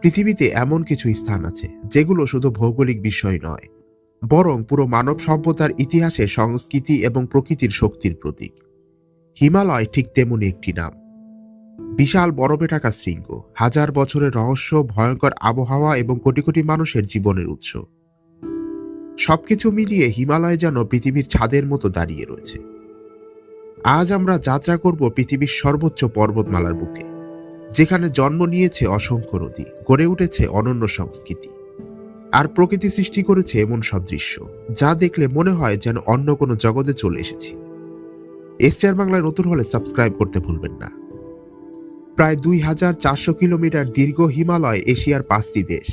পৃথিবীতে এমন কিছু স্থান আছে যেগুলো শুধু ভৌগোলিক বিষয় নয়, বরং পুরো মানব সভ্যতার ইতিহাসে সংস্কৃতি এবং প্রকৃতির শক্তির প্রতীক। হিমালয় ঠিক তেমনি একটি নাম। বিশাল বরফে ঢাকা শৃঙ্গ, হাজার বছরের রহস্য, ভয়ঙ্কর আবহাওয়া এবং কোটি কোটি মানুষের জীবনের উৎস। সবকিছু মিলিয়ে হিমালয় যেন পৃথিবীর ছাদের মতো দাঁড়িয়ে রয়েছে। আজ আমরা যাত্রা করব পৃথিবীর সর্বোচ্চ পর্বতমালার বুকে, যেখানে জন্ম নিয়েছে অসংখ্য নদী, গড়ে উঠেছে অনন্য সংস্কৃতি, আর প্রকৃতি সৃষ্টি করেছে এমন সব দৃশ্য যা দেখলে মনে হয় যেন অন্য কোনো জগতে চলে এসেছি। এসটিআর বাংলায় নতুন হলে সাবস্ক্রাইব করতে ভুলবেন না। প্রায় 2400 কিলোমিটার দীর্ঘ হিমালয় এশিয়ার 5টি দেশ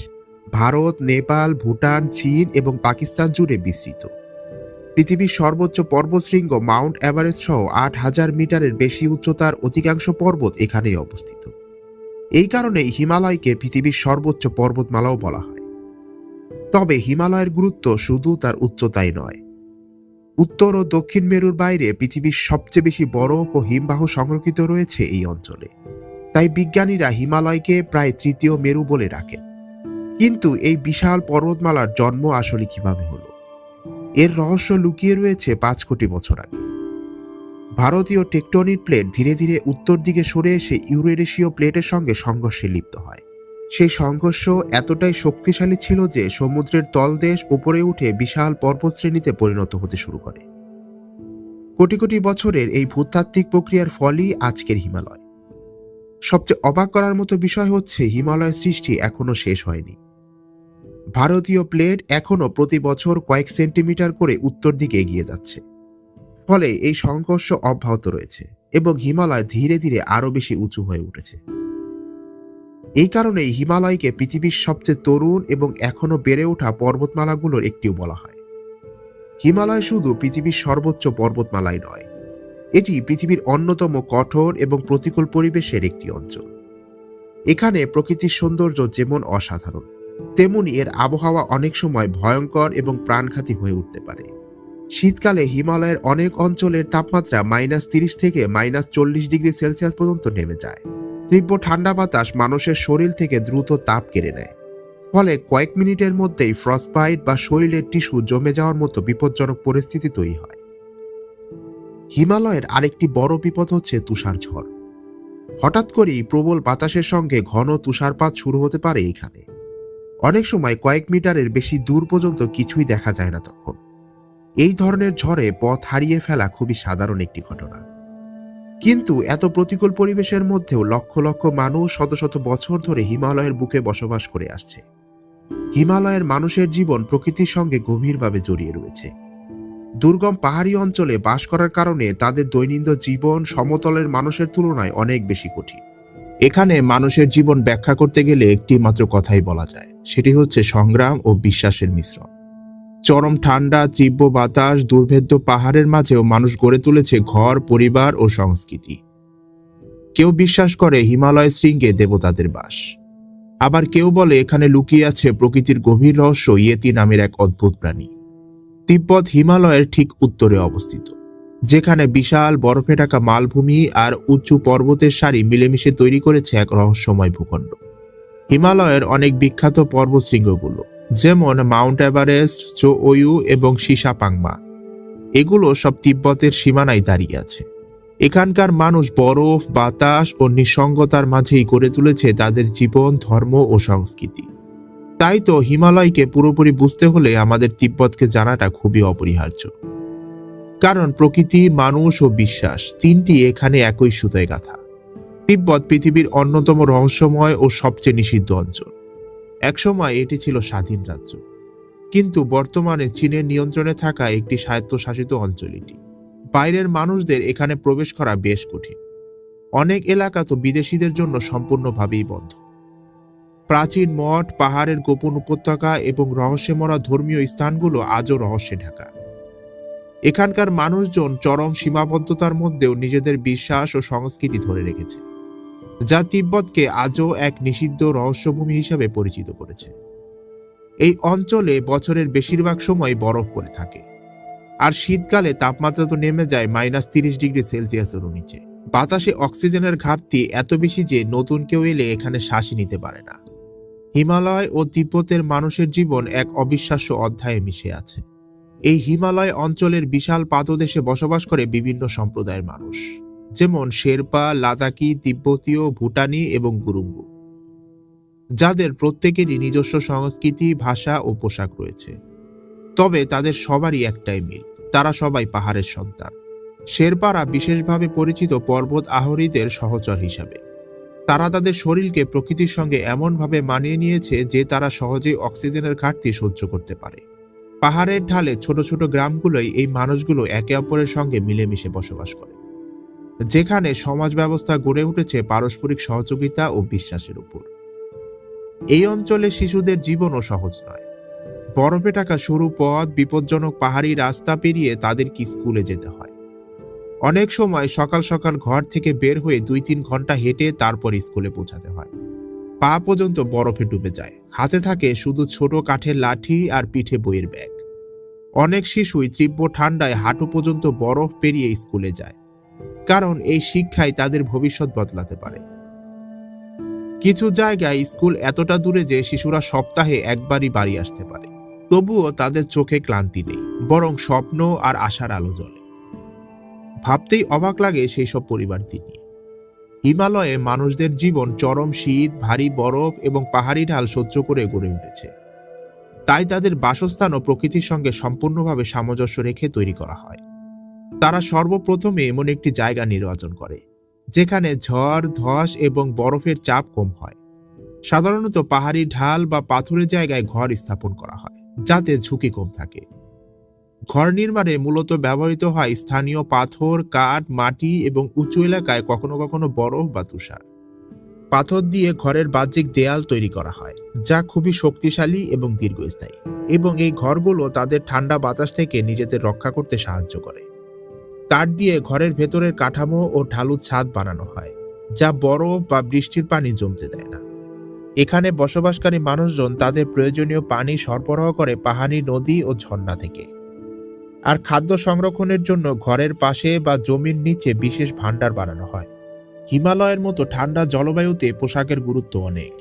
ভারত, নেপাল, ভুটান, চীন এবং পাকিস্তান জুড়ে বিস্তৃত। পৃথিবীর সর্বোচ্চ পর্বতশৃঙ্গ মাউন্ট এভারেস্ট সহ 8000 মিটারের বেশি উচ্চতার অধিকাংশ পর্বত এখানেই অবস্থিত। এই কারণেই হিমালয়কে পৃথিবীর সর্বোচ্চ পর্বতমালাও বলা হয়। তবে হিমালয়ের গুরুত্ব শুধু তার উচ্চতাই নয়। উত্তর ও দক্ষিণ মেরুর বাইরে পৃথিবীর সবচেয়ে বেশি বরফ ও হিমবাহ সংরক্ষিত রয়েছে এই অঞ্চলে। তাই বিজ্ঞানীরা হিমালয়কে প্রায় তৃতীয় মেরু বলে ডাকেন। কিন্তু এই বিশাল পর্বতমালার জন্ম আসলে কিভাবে হলো? এর রহস্য লুকিয়ে রয়েছে 5 কোটি বছর আগে। ভারতীয় টেকটনিক প্লেট ধীরে ধীরে উত্তর দিকে সরে এসে ইউরেশীয় প্লেটের সঙ্গে সংঘর্ষে লিপ্ত হয়। সেই সংঘর্ষ এতটাই শক্তিশালী ছিল যে সমুদ্রের তলদেশ উপরে উঠে বিশাল পর্বতশ্রেণীতে পরিণত হতে শুরু করে। কোটি কোটি বছরের এই ভূতাত্ত্বিক প্রক্রিয়ার ফলই আজকের হিমালয়। সবচেয়ে অবাক করার মতো বিষয় হচ্ছে, হিমালয়ের সৃষ্টি এখনো শেষ হয়নি। ভারতীয় প্লেট এখনো প্রতি বছর কয়েক সেন্টিমিটার করে উত্তর দিকে এগিয়ে যাচ্ছে। ফলে এই সংঘর্ষ অব্যাহত রয়েছে এবং হিমালয় ধীরে ধীরে আরো বেশি উঁচু হয়ে উঠেছে। এই কারণেই হিমালয়কে পৃথিবীর সবচেয়ে তরুণ এবং এখনো বেড়ে ওঠা পর্বতমালাগুলোর একটিও বলা হয়। হিমালয় শুধু পৃথিবীর সর্বোচ্চ পর্বতমালাই নয়, এটি পৃথিবীর অন্যতম কঠোর এবং প্রতিকূল পরিবেশের একটি অঞ্চল। এখানে প্রকৃতির সৌন্দর্য যেমন অসাধারণ, তেমনি এর আবহাওয়া অনেক সময় ভয়ঙ্কর এবং প্রাণঘাতী হয়ে উঠতে পারে। শীতকালে হিমালয়ের অনেক অঞ্চলের তাপমাত্রা -30 থেকে -40 ডিগ্রি সেলসিয়াস পর্যন্ত নেমে যায়। তীব্র ঠান্ডা বাতাস মানুষের শরীর থেকে দ্রুত তাপ কেড়ে নেয়, ফলে কয়েক মিনিটের মধ্যেই ফ্রস্টবাইট বা শরীরের টিস্যু জমে যাওয়ার মতো বিপজ্জনক পরিস্থিতি তৈরি হয়। হিমালয়ের আরেকটি বড় বিপদ হচ্ছে তুষারঝড়। হঠাৎ করেই প্রবল বাতাসের সঙ্গে ঘন তুষারপাত শুরু হতে পারে এখানে। অনেক সময় কয়েক মিটারের বেশি দূর পর্যন্ত কিছুই দেখা যায় না তখন। এই ধরনের ঝড়ে পথ হারিয়ে ফেলা খুবই সাধারণ একটি ঘটনা। কিন্তু এত প্রতিকূল পরিবেশের মধ্যেও লক্ষ লক্ষ মানুষ শত শত বছর ধরে হিমালয়ের বুকে বসবাস করে আসছে। হিমালয়ের মানুষের জীবন প্রকৃতির সঙ্গে গভীরভাবে জড়িয়ে রয়েছে। দুর্গম পাহাড়ি অঞ্চলে বাস করার কারণে তাদের দৈনন্দিন জীবন সমতলের মানুষের তুলনায় অনেক বেশি কঠিন। এখানে মানুষের জীবন ব্যাখ্যা করতে গেলে একটি মাত্র কথাই বলা যায়, সেটি হচ্ছে সংগ্রাম ও বিশ্বাসের মিশ্রণ। চরম ঠান্ডা, তীব্র বাতাস, দুর্ভেদ্য পাহাড়ের মাঝেও মানুষ গড়ে তুলেছে ঘর, পরিবার ও সংস্কৃতি। কেউ বিশ্বাস করে হিমালয় শৃঙ্গে দেবতাদের বাস, আবার কেউ বলে এখানে লুকিয়ে আছে প্রকৃতির গভীর রহস্য, ইয়েতি নামের এক অদ্ভুত প্রাণী। তিব্বত হিমালয়ের ঠিক উত্তরে অবস্থিত, যেখানে বিশাল বরফে ঢাকা মালভূমি আর উঁচু পর্বতের সারি মিলেমিশে তৈরি করেছে এক রহস্যময় ভূখণ্ড। হিমালয়ের অনেক বিখ্যাত পর্বতশৃঙ্গগুলো, যেমন মাউন্ট এভারেস্ট, চোয়ু এবং সিসাপাংমা, এগুলো সব তিব্বতের সীমানায় দাঁড়িয়ে আছে। এখানকার মানুষ বরফ, বাতাস ও নিঃসঙ্গতার মাঝেই গড়ে তুলেছে তাদের জীবন, ধর্ম ও সংস্কৃতি। তাই তো হিমালয়কে পুরোপুরি বুঝতে হলে আমাদের তিব্বতকে জানাটা খুবই অপরিহার্য। কারণ প্রকৃতি, মানুষ ও বিশ্বাস তিনটি এখানে একই সুতায় গাঁথা। তিব্বত পৃথিবীর অন্যতম রহস্যময় ও সবচেয়ে নিষিদ্ধ অঞ্চল। একসময় এটি ছিল স্বাধীন রাজ্য, কিন্তু বর্তমানে চীনের নিয়ন্ত্রণে থাকা একটি স্বায়ত্তশাসিত অঞ্চল এটি। বাইরের মানুষদের এখানে প্রবেশ করা বেশ কঠিন। অনেক এলাকা তো বিদেশিদের জন্য সম্পূর্ণভাবেই বন্ধ। প্রাচীন মঠ, পাহাড়ের গোপন উপত্যকা এবং রহস্যময় ধর্মীয় স্থানগুলো আজও রহস্যে ঢাকা। এখানকার মানুষজন চরম সীমাবদ্ধতার মধ্যেও নিজেদের বিশ্বাস ও সংস্কৃতি ধরে রেখেছে, যা তিব্বতকে আজও এক নিষিদ্ধ রহস্যভূমি হিসাবে পরিচিত করেছে। এই অঞ্চলে বছরের বেশিরভাগ সময় বরফ পড়ে থাকে, আর শীতকালে তাপমাত্রা তো নেমে যায় -30 ডিগ্রি সেলসিয়াসেরও নিচে। বাতাসে অক্সিজেনের ঘাটতি এত বেশি যে নতুন কেউ এলে এখানে শ্বাসই নিতে পারে না। হিমালয় ও তিব্বতের মানুষের জীবন এক অবিশ্বাস্য অধ্যায়ে মিশে আছে। এই হিমালয় অঞ্চলের বিশাল পাদদেশে বসবাস করে বিভিন্ন সম্প্রদায়ের মানুষ, যেমন শেরপা, লাদাকি, তিব্বতীয়, ভুটানি এবং গুরুঙ্গু, যাদের প্রত্যেকেরই নিজস্ব সংস্কৃতি, ভাষা ও পোশাক রয়েছে। তবে তাদের সবারই একটাই মিল, তারা সবাই পাহাড়ের সন্তান। শেরপারা বিশেষভাবে পরিচিত পর্বত আরোহীদের সহচর হিসাবে। তারা তাদের শরীরকে প্রকৃতির সঙ্গে এমনভাবে মানিয়ে নিয়েছে যে তারা সহজেই অক্সিজেনের ঘাটতি সহ্য করতে পারে। পাহাড়ের ঢালে ছোট ছোট গ্রামগুলোই এই মানুষগুলো একে অপরের সঙ্গে মিলেমিশে বসবাস করে, যেখানে সমাজ ব্যবস্থা গড়ে উঠেছে পারস্পরিক সহযোগিতা ও বিশ্বাসের উপর। এই অঞ্চলে শিশুদের জীবনও সহজ নয়। বরফে ঢাকা সরু পথ, বিপজ্জনক পাহাড়ি রাস্তা পেরিয়ে তাদেরকে স্কুলে যেতে হয়। অনেক সময় সকাল সকাল ঘর থেকে বের হয়ে 2-3 ঘন্টা হেঁটে তারপর স্কুলে পৌঁছাতে হয়। পা পর্যন্ত বরফে ডুবে যায়, হাতে থাকে শুধু ছোট কাঠের লাঠি আর পিঠে বইয়ের ব্যাগ। অনেক শিশুই তীব্র ঠান্ডায় হাঁটু পর্যন্ত বরফ পেরিয়ে স্কুলে যায়, কারণ এই শিক্ষাই তাদের ভবিষ্যৎ বদলাতে পারে। কিছু জায়গায় স্কুল এতটা দূরে যে শিশুরা সপ্তাহে একবারই বাড়ি আসতে পারে, তবুও তাদের চোখে ক্লান্তি নেই, বরং স্বপ্ন আর আশার আলো জ্বলে। ভাবতেই অবাক লাগে সেই সব পরিবারটি নিয়ে। হিমালয়ে মানুষদের জীবন চরম শীত, ভারী বরফ এবং পাহাড়ি ঢাল সহ্য করে গড়ে উঠেছে। তাই তাদের বাসস্থান ও প্রকৃতির সঙ্গে সম্পূর্ণভাবে সামঞ্জস্য রেখে তৈরি করা হয়। তারা সর্বপ্রথমে এমন একটি জায়গা নির্বাচন করে যেখানে ঝড়, ধস এবং বরফের চাপ কম হয়। সাধারণত পাহাড়ি ঢাল বা পাথুরে জায়গায় ঘর স্থাপন করা হয়, যাতে ঝুঁকি কম থাকে। ঘর নির্মাণে মূলত ব্যবহৃত হয় স্থানীয় পাথর, কাঠ, মাটি এবং উঁচু এলাকায় কখনো কখনো বরফ বা তুষার। পাথর দিয়ে ঘরের বাহ্যিক দেয়াল তৈরি করা হয়, যা খুবই শক্তিশালী এবং দীর্ঘস্থায়ী, এবং এই ঘরগুলো তাদের ঠান্ডা বাতাস থেকে নিজেদের রক্ষা করতে সাহায্য করে। কাঠ দিয়ে ঘরের ভেতরের কাঠামো ও ঢালু ছাদ বানানো হয়, যা বরফ বা বৃষ্টির পানি জমতে দেয় না। এখানে বসবাসকারী মানুষজন তাদের প্রয়োজনীয় পানি সরবরাহ করে পাহাড়ি নদী ও ঝর্ণা থেকে। আর খাদ্য সংরক্ষণের জন্য ঘরের পাশে বা জমির নিচে বিশেষ ভাণ্ডার বানানো হয়। হিমালয়ের মতো ঠান্ডা জলবায়ুতে পোশাকের গুরুত্ব অনেক।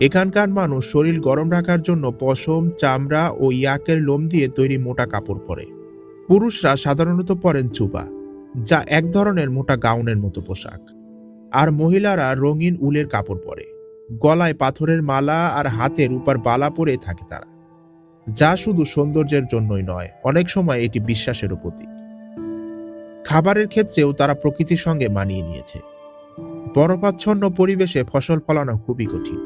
এখানকার মানুষ শরীর গরম রাখার জন্য পশম, চামড়া ও ইয়াকের লোম দিয়ে তৈরি মোটা কাপড় পরে। পুরুষরা সাধারণত পরেন চুবা, যা এক ধরনের মোটা গাউনের মতো পোশাক, আর মহিলারা রঙিন উলের কাপড় পরে। গলায় পাথরের মালা আর হাতে রূপার বালা পরে থাকে তারা, যা শুধু সৌন্দর্যের জন্যই নয়, অনেক সময় এটি বিশ্বাসেরও প্রতীক। খাবারের ক্ষেত্রেও তারা প্রকৃতির সঙ্গে মানিয়ে নিয়েছে। বরফাচ্ছন্ন পরিবেশে ফসল ফলানো খুবই কঠিন,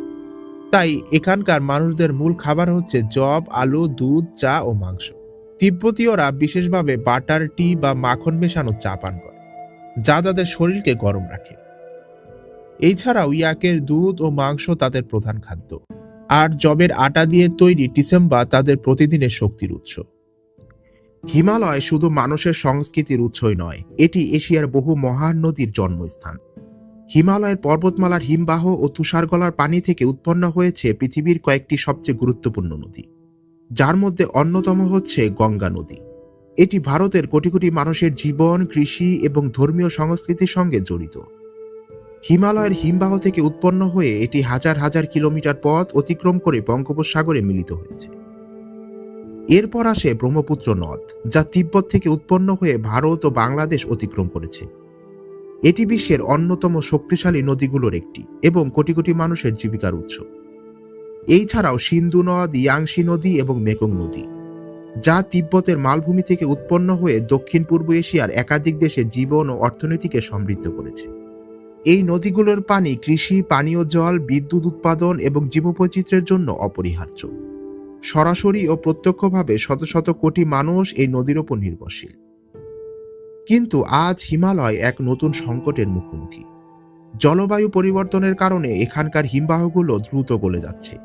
তাই এখানকার মানুষদের মূল খাবার হচ্ছে যব, আলু, দুধ, চা ও মাংস। তিব্বতীয়রা বিশেষভাবে বাটার, টি বা মাখন মেশানো চা পান করে, যা তাদের শরীরকে গরম রাখে। এছাড়াও ইয়াকের দুধ ও মাংস তাদের প্রধান খাদ্য, আর যবের আটা দিয়ে তৈরি টিসেম্বা তাদের প্রতিদিনের শক্তির উৎস। হিমালয় শুধু মানুষের সংস্কৃতির উৎসই নয়, এটি এশিয়ার বহু মহান নদীর জন্মস্থান। হিমালয়ের পর্বতমালার হিমবাহ ও তুষারগলার পানি থেকে উৎপন্ন হয়েছে পৃথিবীর কয়েকটি সবচেয়ে গুরুত্বপূর্ণ নদী, যার মধ্যে অন্যতম হচ্ছে গঙ্গা নদী। এটি ভারতের কোটি কোটি মানুষের জীবন, কৃষি এবং ধর্মীয় সংস্কৃতির সঙ্গে জড়িত। হিমালয়ের হিমবাহ থেকে উৎপন্ন হয়ে এটি হাজার হাজার কিলোমিটার পথ অতিক্রম করে বঙ্গোপসাগরে মিলিত হয়েছে। এরপর আসে ব্রহ্মপুত্র নদ, যা তিব্বত থেকে উৎপন্ন হয়ে ভারত ও বাংলাদেশ অতিক্রম করেছে। এটি বিশ্বের অন্যতম শক্তিশালী নদীগুলোর একটি এবং কোটি কোটি মানুষের জীবিকার উৎস। এই ছাড়াও সিন্ধু নদ, ইয়াংশি নদী এবং মেকং নদী, যা তিব্বতের মালভূমি থেকে উৎপন্ন হয়ে দক্ষিণ পূর্ব এশিয়ার একাধিক দেশের জীবন ও অর্থনীতিকে সমৃদ্ধ করেছে। এই নদীগুলোর পানি কৃষি, পানীয় জল, বিদ্যুৎ উৎপাদন এবং জীববৈচিত্র্যের জন্য অপরিহার্য। সরাসরি ও প্রত্যক্ষভাবে শত শত কোটি মানুষ এই নদীর ওপর নির্ভরশীল। কিন্তু আজ হিমালয় এক নতুন সংকটের মুখোমুখি। জলবায়ু পরিবর্তনের কারণে এখানকার হিমবাহগুলো দ্রুত গলে যাচ্ছে।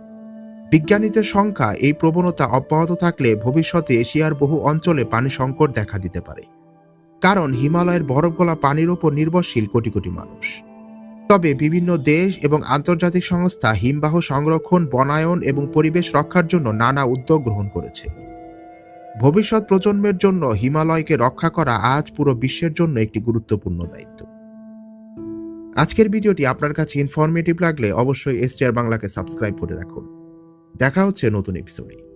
বিজ্ঞানীদের সংখ্যা এই প্রবণতা অব্যাহত থাকলে ভবিষ্যতে এশিয়ার বহু অঞ্চলে পানি সংকট দেখা দিতে পারে, কারণ হিমালয়ের বরফ গলা পানির ওপর নির্ভরশীল কোটি কোটি মানুষ। তবে বিভিন্ন দেশ এবং আন্তর্জাতিক সংস্থা হিমবাহ সংরক্ষণ, বনায়ন এবং পরিবেশ রক্ষার জন্য নানা উদ্যোগ গ্রহণ করেছে। ভবিষ্যৎ প্রজন্মের জন্য হিমালয়কে রক্ষা করা আজ পুরো বিশ্বের জন্য একটি গুরুত্বপূর্ণ দায়িত্ব। আজকের ভিডিওটি আপনার কাছে ইনফরমেটিভ লাগলে অবশ্যই এসটিআর বাংলাকে সাবস্ক্রাইব করে রাখুন। দেখা হচ্ছে নতুন এপিসোডে।